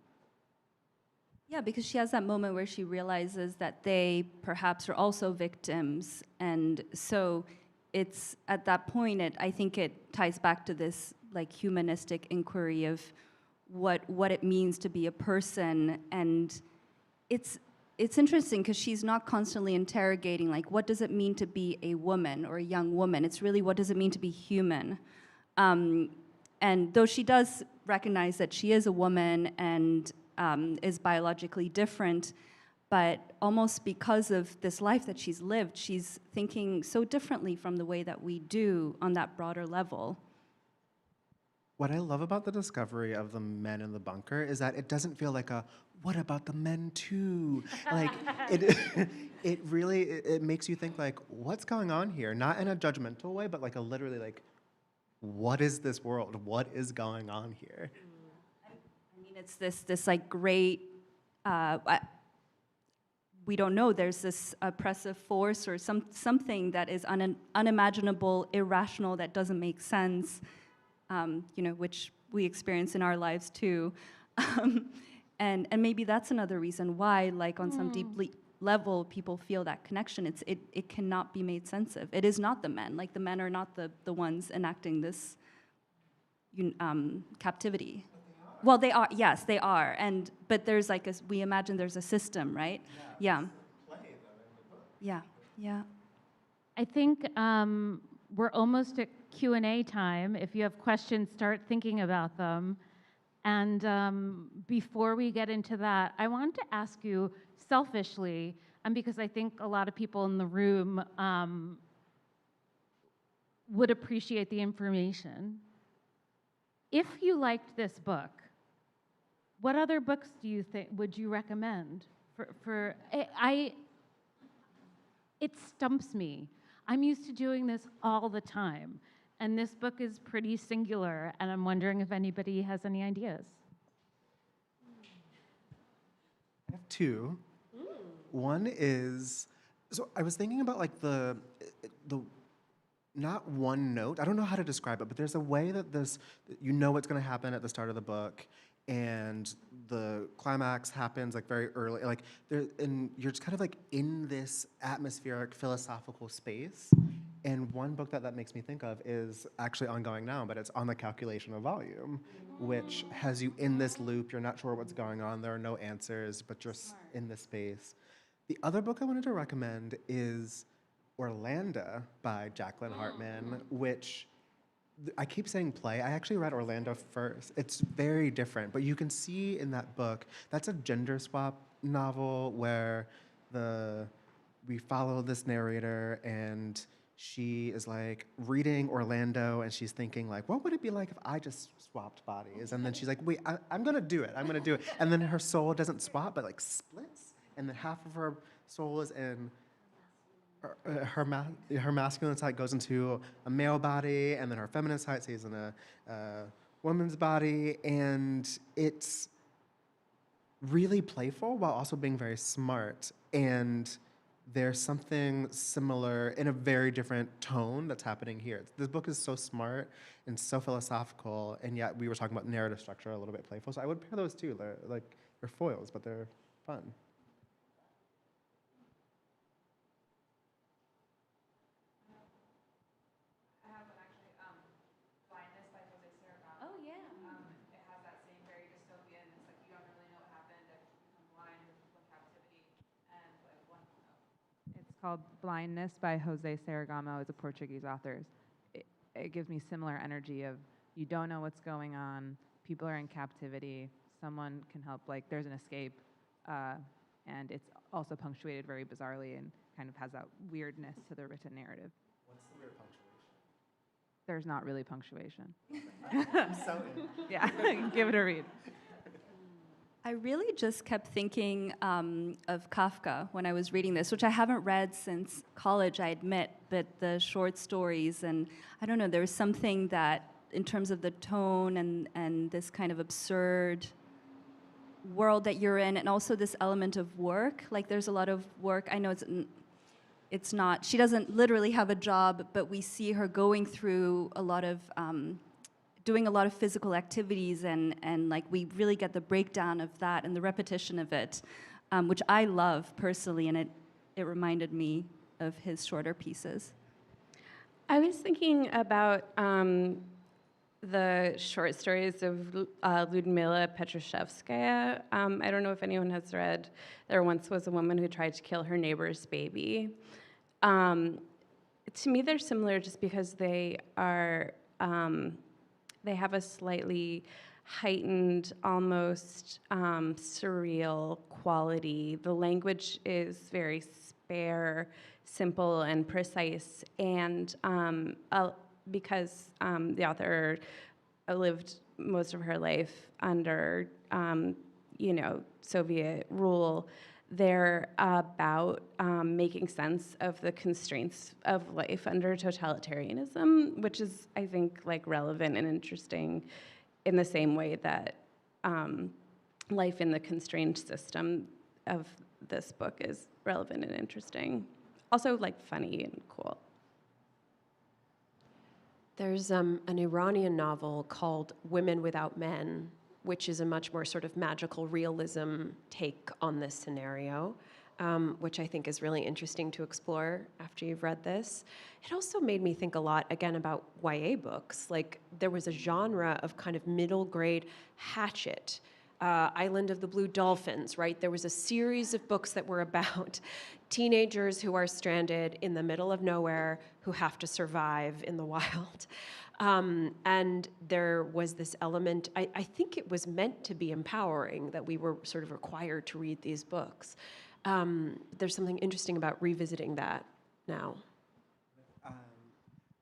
Yeah, because she has that moment where she realizes that they perhaps are also victims. And so it's at that point, I think it ties back to this like humanistic inquiry of what it means to be a person. And it's interesting because she's not constantly interrogating, like, what does it mean to be a woman or a young woman? It's really, what does it mean to be human? And though she does recognize that she is a woman and is biologically different, but almost because of this life that she's lived, she's thinking so differently from the way that we do on that broader level. what I love about the discovery of the men in the bunker is that it doesn't feel like a, what about the men too? Like, it really, it makes you think like, what's going on here? Not in a judgmental way, but like a literally like, what is this world? What is going on here? I mean, it's this like great, we don't know, there's this oppressive force or something that is unimaginable, irrational, that doesn't make sense, you know, which we experience in our lives too. And maybe that's another reason why, like on some deep level, people feel that connection. It cannot be made sense of. It is not the men. Like the men are not the ones enacting this captivity. Well, they are. Yes, they are. But there's like we imagine there's a system, right? Yeah. Yeah. Yeah. I think we're almost at Q&A time. If you have questions, start thinking about them. And before we get into that, I wanted to ask you selfishly, and because I think a lot of people in the room would appreciate the information. If you liked this book, what other books do you think would you recommend? It stumps me. I'm used to doing this all the time. And this book is pretty singular, and I'm wondering if anybody has any ideas. I have two. One is, so I was thinking about like the not one note, I don't know how to describe it, but there's a way that you know what's gonna happen at the start of the book, and the climax happens like very early, like and you're just kind of like in this atmospheric philosophical space. And one book that makes me think of is actually ongoing now, but it's On the Calculation of Volume, which has you in this loop. You're not sure what's going on. There are no answers, but you're in this space. The other book I wanted to recommend is Orlando by Jacqueline Harpman, which I keep saying play. I actually read Orlando first. It's very different, but you can see in that book, that's a gender swap novel where we follow this narrator, and she is like reading Orlando, and she's thinking like, what would it be like if I just swapped bodies? And then she's like, wait, I'm gonna do it. I'm gonna do it. And then her soul doesn't swap, but like splits, and then half of her soul is in her masculine side goes into a male body, and then her feminine side stays in a woman's body, and it's really playful while also being very smart. And there's something similar in a very different tone that's happening here. This book is so smart and so philosophical, and yet we were talking about narrative structure, a little bit playful. So I would pair those two. They're foils, but they're fun. Oh, yeah. It has that same very dystopian. It's like you don't really know what happened. If you become blind from captivity, and like one. It's called Blindness by Jose Saramago. Is a Portuguese author. It gives me similar energy of you don't know what's going on. People are in captivity. Someone can help. Like there's an escape, and it's also punctuated very bizarrely and kind of has that weirdness to the written narrative. What's the weird punctuation? There's not really punctuation. So Yeah, give it a read. I really just kept thinking of Kafka when I was reading this, which I haven't read since college, I admit, but the short stories, and I don't know, there was something that, in terms of the tone and this kind of absurd world that you're in, and also this element of work, like there's a lot of work. I know it's not, she doesn't literally have a job, but we see her going through a lot of, doing a lot of physical activities, and like we really get the breakdown of that and the repetition of it, which I love personally, and it reminded me of his shorter pieces. I was thinking about the short stories of Ludmila Petrushevskaya. I don't know if anyone has read There Once Was a Woman Who Tried to Kill Her Neighbor's Baby. To me, they're similar just because they are, they have a slightly heightened, almost surreal quality. The language is very spare, simple, and precise, and because the author lived most of her life under, Soviet rule, they're about making sense of the constraints of life under totalitarianism, which is, I think, like relevant and interesting in the same way that life in the constrained system of this book is relevant and interesting. Also, like, funny and cool. There's an Iranian novel called Women Without Men, which is a much more sort of magical realism take on this scenario, which I think is really interesting to explore after you've read this. It also made me think a lot, again, about YA books. Like, there was a genre of kind of middle grade hatchet, Island of the Blue Dolphins, right? There was a series of books that were about teenagers who are stranded in the middle of nowhere who have to survive in the wild. And there was this element, I think it was meant to be empowering, that we were sort of required to read these books. There's something interesting about revisiting that now.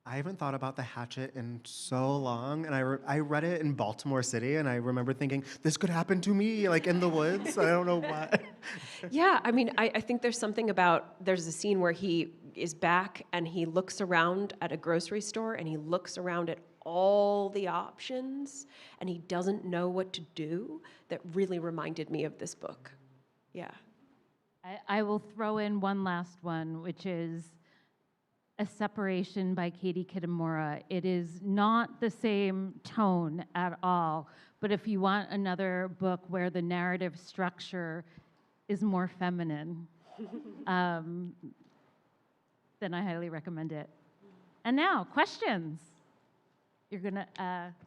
I haven't thought about The Hatchet in so long, and I read it in Baltimore City, and I remember thinking, this could happen to me, like in the woods. I don't know why. Yeah, I mean, I think there's something about, there's a scene where he is back and he looks around at a grocery store and he looks around at all the options and he doesn't know what to do, that really reminded me of this book. Yeah. I will throw in one last one, which is A Separation by Katie Kitamura. It is not the same tone at all, but if you want another book where the narrative structure is more feminine, then I highly recommend it. And now, questions. You're gonna, I have a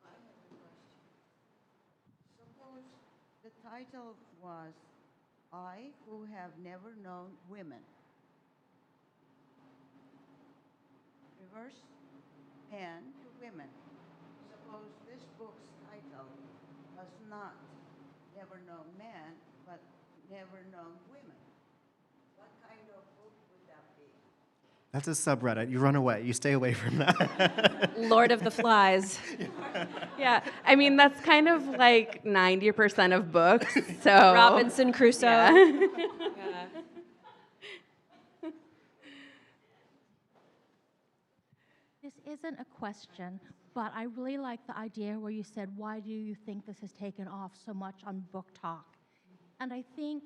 question. Suppose the title was I Who Have Never Known Women. Reverse man to women. Suppose this book's title was not Never Known Man, but Never Known Women. What kind of book would that be? That's a subreddit. You run away. You stay away from that. Lord of the Flies. Yeah, I mean, that's kind of like 90% of books, so. Robinson Crusoe. Yeah. Yeah. This isn't a question, but I really like the idea where you said, why do you think this has taken off so much on Book Talk? And I think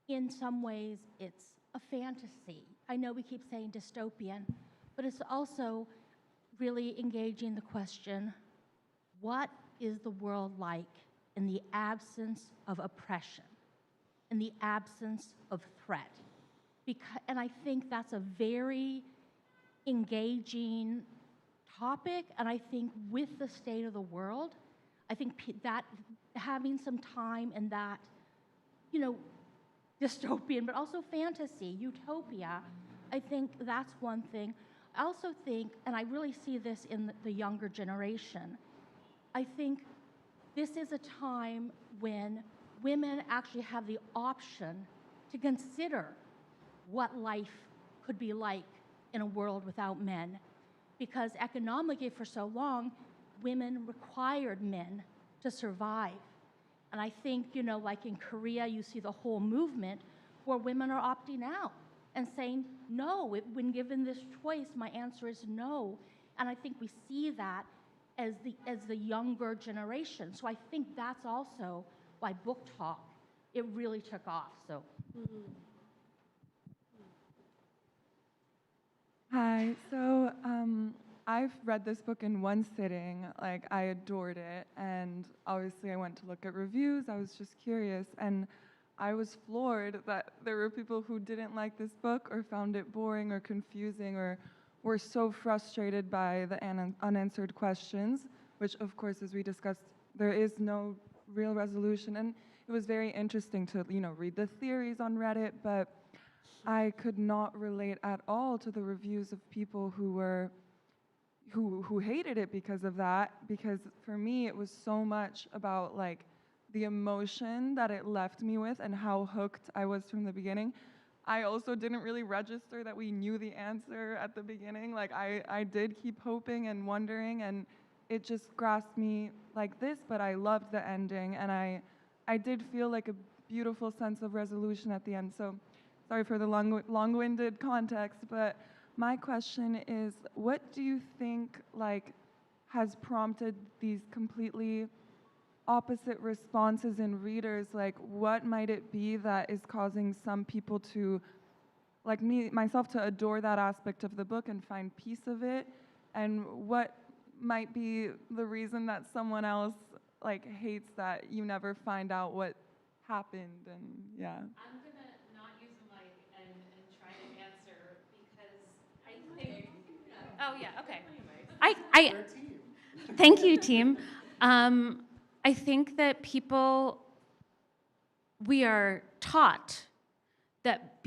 in some ways it's a fantasy. I know we keep saying dystopian, but it's also really engaging the question, what is the world like in the absence of oppression, in the absence of threat? And I think that's a very engaging topic, and I think with the state of the world, I think that having some time in that, dystopian, but also fantasy, utopia, I think that's one thing. I also think, and I really see this in the younger generation, I think this is a time when women actually have the option to consider what life could be like in a world without men. Because economically, for so long, women required men to survive. And I think, like in Korea, you see the whole movement where women are opting out and saying, no, when given this choice, my answer is no. And I think we see that as the younger generation. So I think that's also why Book Talk, it really took off. So. Hi, so I've read this book in one sitting. Like, I adored it, and obviously I went to look at reviews. I was just curious, and I was floored that there were people who didn't like this book or found it boring or confusing or were so frustrated by the unanswered questions, which, of course, as we discussed, there is no real resolution. And it was very interesting to, read the theories on Reddit, but I could not relate at all to the reviews of people who hated it because of that, because for me it was so much about like the emotion that it left me with and how hooked I was from the beginning. I also didn't really register that we knew the answer at the beginning. Like I did keep hoping and wondering, and it just grasped me like this, but I loved the ending, and I did feel like a beautiful sense of resolution at the end. So sorry for the long-winded context, but my question is, what do you think has prompted these completely opposite responses in readers? Like, what might it be that is causing some people to, like myself, to adore that aspect of the book and find peace of it? And what might be the reason that someone else hates that you never find out what happened? And yeah. I'm gonna not use a mic and try to answer because I think. Oh yeah, okay. I thank you, team. I think that we are taught that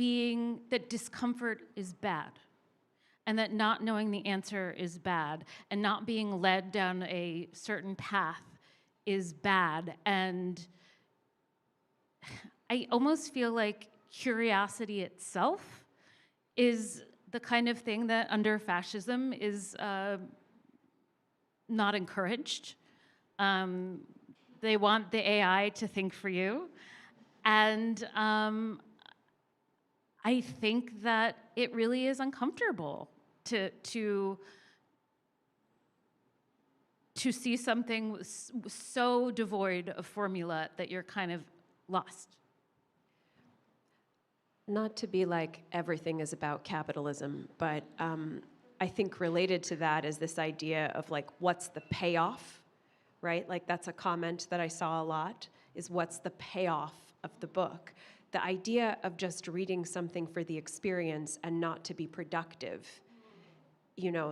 discomfort is bad, and that not knowing the answer is bad, and not being led down a certain path is bad. And I almost feel like curiosity itself is the kind of thing that under fascism is not encouraged. They want the AI to think for you. And I think that it really is uncomfortable to see something so devoid of formula that you're kind of lost. Not to be like everything is about capitalism, but I think related to that is this idea of what's the payoff, right? That's a comment that I saw a lot, is what's the payoff of the book? The idea of just reading something for the experience and not to be productive,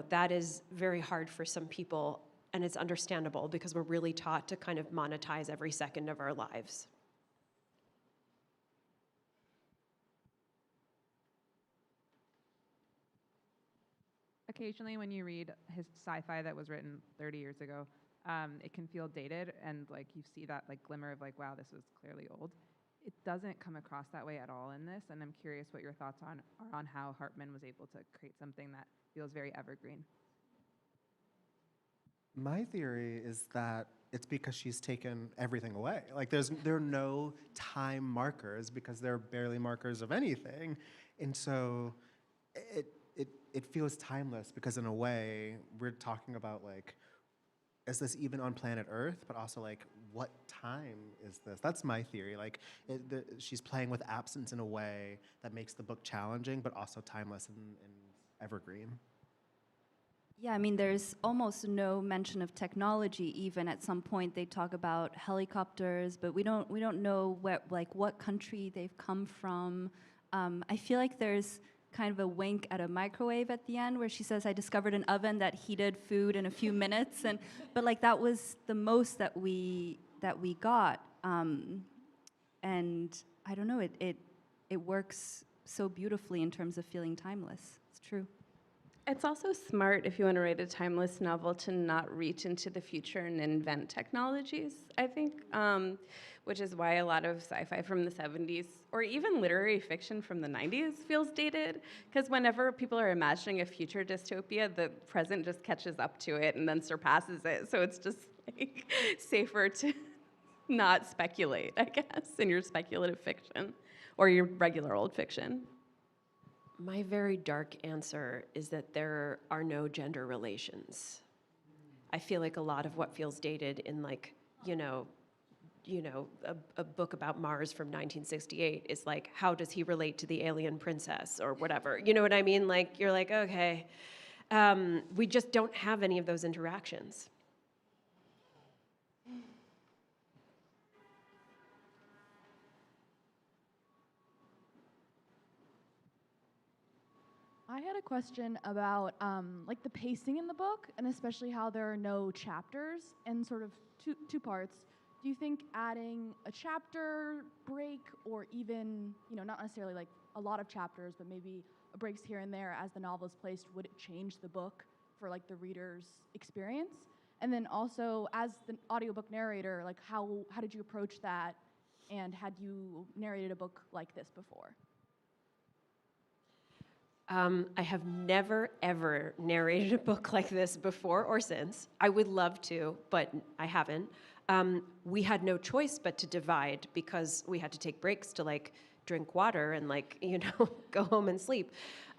that is very hard for some people, and it's understandable because we're really taught to kind of monetize every second of our lives. Occasionally when you read his sci-fi that was written 30 years ago, it can feel dated, and you see that glimmer of wow, this was clearly old. it doesn't come across that way at all in this, and I'm curious what your thoughts are on how Harpman was able to create something that feels very evergreen. My theory is that it's because she's taken everything away. Like there are no time markers because there are barely markers of anything, and so it feels timeless because in a way we're talking about like, is this even on planet Earth? But also like, what time is this? That's my theory. Like she's playing with absence in a way that makes the book challenging, but also timeless and evergreen. Yeah, I mean, there's almost no mention of technology. Even at some point, they talk about helicopters, but we don't know what country they've come from. I feel like there's kind of a wink at a microwave at the end where she says, "I discovered an oven that heated food in a few minutes," but like that was the most that we got. And I don't know, it works so beautifully in terms of feeling timeless. It's true. It's also smart, if you want to write a timeless novel, to not reach into the future and invent technologies, I think, which is why a lot of sci-fi from the 70s, or even literary fiction from the 90s, feels dated. Because whenever people are imagining a future dystopia, the present just catches up to it and then surpasses it. So it's just like safer to not speculate, I guess, in your speculative fiction or your regular old fiction. My very dark answer is that there are no gender relations. I feel like a lot of what feels dated in like, a book about Mars from 1968 is like, how does he relate to the alien princess or whatever? You know what I mean? Like, you're like, okay, we just don't have any of those interactions. I had a question about like the pacing in the book, and especially how there are no chapters, and sort of two parts. Do you think adding a chapter break, or even not necessarily like a lot of chapters, but maybe a breaks here and there as the novel is placed, would it change the book for like the reader's experience? And then also as the audiobook narrator, like how did you approach that, and had you narrated a book like this before? I have never, ever narrated a book like this before or since. I would love to, but I haven't. We had no choice but to divide because we had to take breaks to like drink water and like, go home and sleep.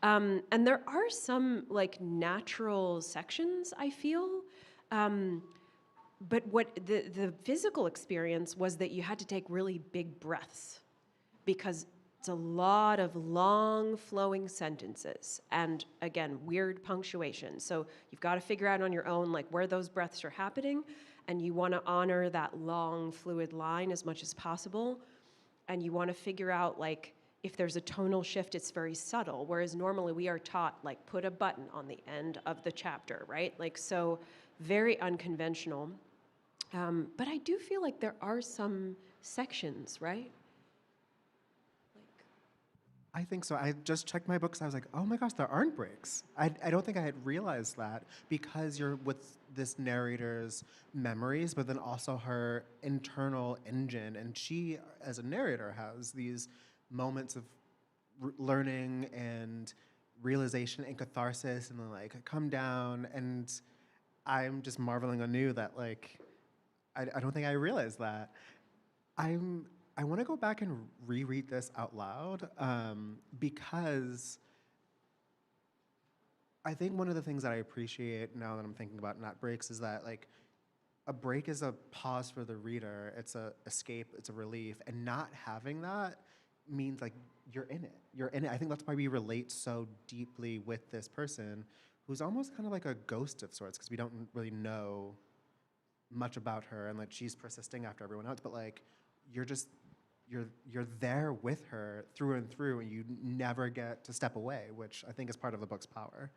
And there are some like natural sections, I feel. But what the physical experience was that you had to take really big breaths because it's a lot of long flowing sentences and again, weird punctuation. So you've got to figure out on your own like where those breaths are happening, and you want to honor that long fluid line as much as possible. And you want to figure out like if there's a tonal shift, it's very subtle, whereas normally we are taught like put a button on the end of the chapter, right? Like so very unconventional. But I do feel like there are some sections, right? I think so. I just checked my books. I was like, oh my gosh, there aren't breaks. I don't think I had realized that because you're with this narrator's memories, but then also her internal engine. And she, as a narrator, has these moments of learning and realization and catharsis and then like come down. And I'm just marveling anew that like, I don't think I realized that. I want to go back and reread this out loud because I think one of the things that I appreciate now that I'm thinking about not breaks is that like a break is a pause for the reader. It's a escape. It's a relief. And not having that means like you're in it. You're in it. I think that's why we relate so deeply with this person who's almost kind of like a ghost of sorts because we don't really know much about her and like she's persisting after everyone else. But like you're there with her through and through, and you never get to step away, which I think is part of the book's power.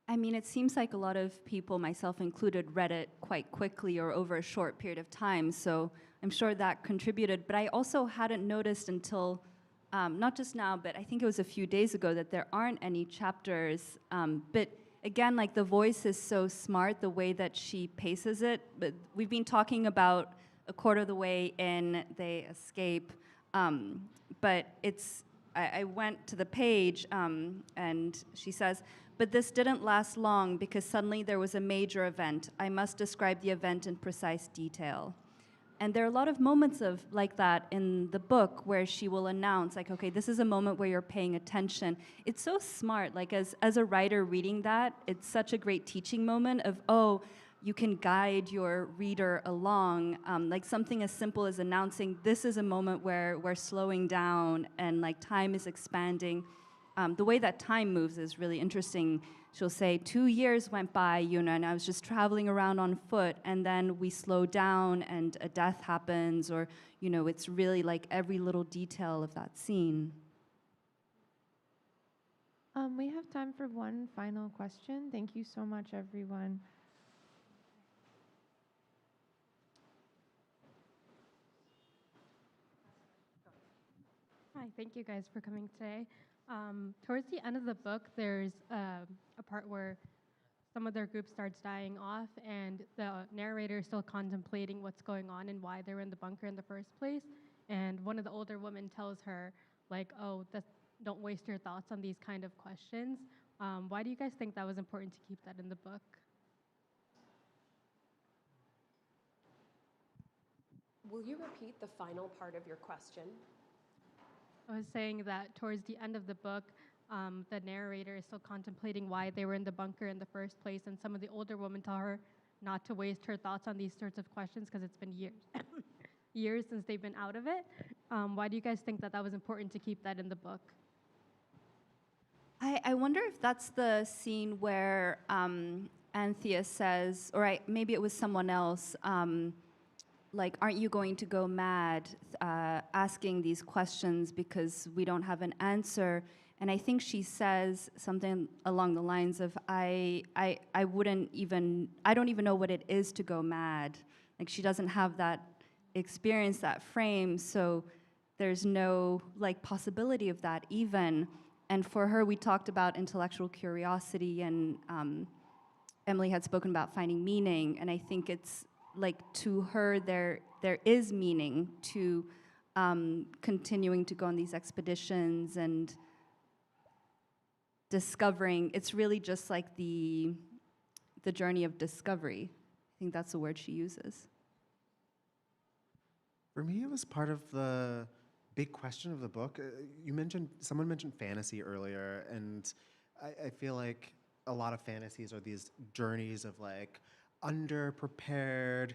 I mean, it seems like a lot of people, myself included, read it quite quickly or over a short period of time, so I'm sure that contributed. But I also hadn't noticed until, not just now, but I think it was a few days ago, that there aren't any chapters. But again, like the voice is so smart, the way that she paces it. But we've been talking about a quarter of the way in, they escape. But I went to the page, and she says, "But this didn't last long because suddenly there was a major event. I must describe the event in precise detail." And there are a lot of moments like that in the book where she will announce, like, okay, this is a moment where you're paying attention. It's so smart. Like, as a writer reading that, it's such a great teaching moment of, oh, you can guide your reader along. Like something as simple as announcing, this is a moment where we're slowing down and like time is expanding. The way that time moves is really interesting. She'll say, 2 years went by, and I was just traveling around on foot, and then we slow down and a death happens, or, it's really like every little detail of that scene. We have time for one final question. Thank you so much, everyone. Hi, thank you guys for coming today. Towards the end of the book, there's a part where some of their group starts dying off, and the narrator is still contemplating what's going on and why they were in the bunker in the first place. And one of the older women tells her, like, oh, don't waste your thoughts on these kind of questions. Why do you guys think that was important to keep that in the book? Will you repeat the final part of your question? I was saying that towards the end of the book, the narrator is still contemplating why they were in the bunker in the first place, and some of the older women tell her not to waste her thoughts on these sorts of questions because it's been years since they've been out of it. Why do you guys think that was important to keep that in the book? I wonder if that's the scene where Anthea says, or maybe it was someone else, like, aren't you going to go mad asking these questions because we don't have an answer? And I think she says something along the lines of, I don't even know what it is to go mad. Like, she doesn't have that experience, that frame, so there's no like possibility of that even. And for her, we talked about intellectual curiosity, and Emily had spoken about finding meaning, and I think it's like, to her, there is meaning to continuing to go on these expeditions and discovering. It's really just like the journey of discovery. I think that's the word she uses. For me, it was part of the big question of the book. Someone mentioned fantasy earlier, and I feel like a lot of fantasies are these journeys of like underprepared,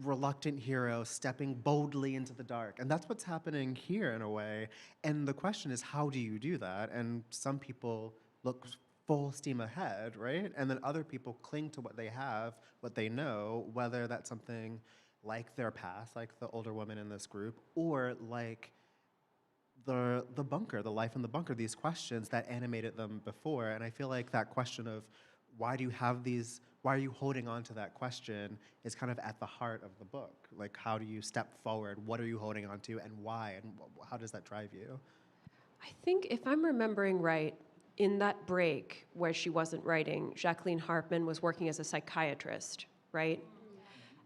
reluctant hero stepping boldly into the dark. And that's what's happening here in a way. And the question is, how do you do that? And some people look full steam ahead, right? And then other people cling to what they have, what they know, whether that's something like their past, like the older woman in this group, or like the bunker, the life in the bunker, these questions that animated them before. And I feel like that question of why are you holding on to that question is kind of at the heart of the book. Like, how do you step forward? What are you holding on to, and why? And how does that drive you? I think, if I'm remembering right, in that break where she wasn't writing, Jacqueline Harpman was working as a psychiatrist, right?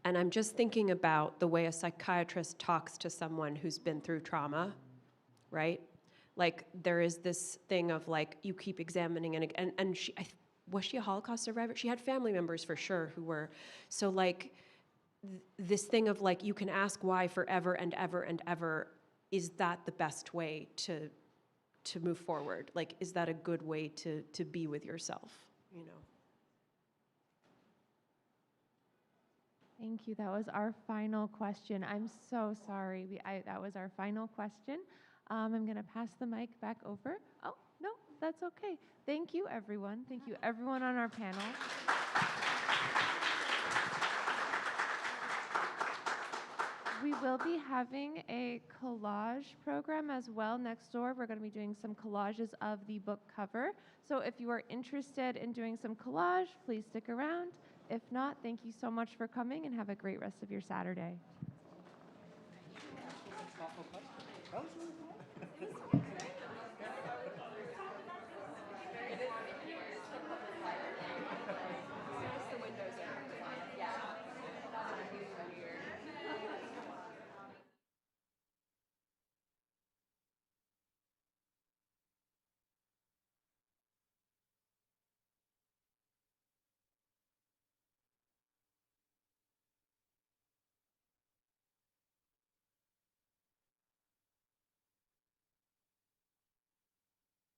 And I'm just thinking about the way a psychiatrist talks to someone who's been through trauma, right? Like, there is this thing of like, you keep examining, and she, was she a Holocaust survivor? She had family members for sure who were. So like, this thing of like, you can ask why forever and ever and ever. Is that the best way to move forward? Like, is that a good way to be with yourself, Thank you. That was our final question. I'm so sorry. That was our final question. I'm going to pass the mic back over. Oh, no, that's okay. Thank you, everyone. Thank you, everyone on our panel. We will be having a collage program as well next door. We're going to be doing some collages of the book cover. So if you are interested in doing some collage, please stick around. If not, thank you so much for coming, and have a great rest of your Saturday.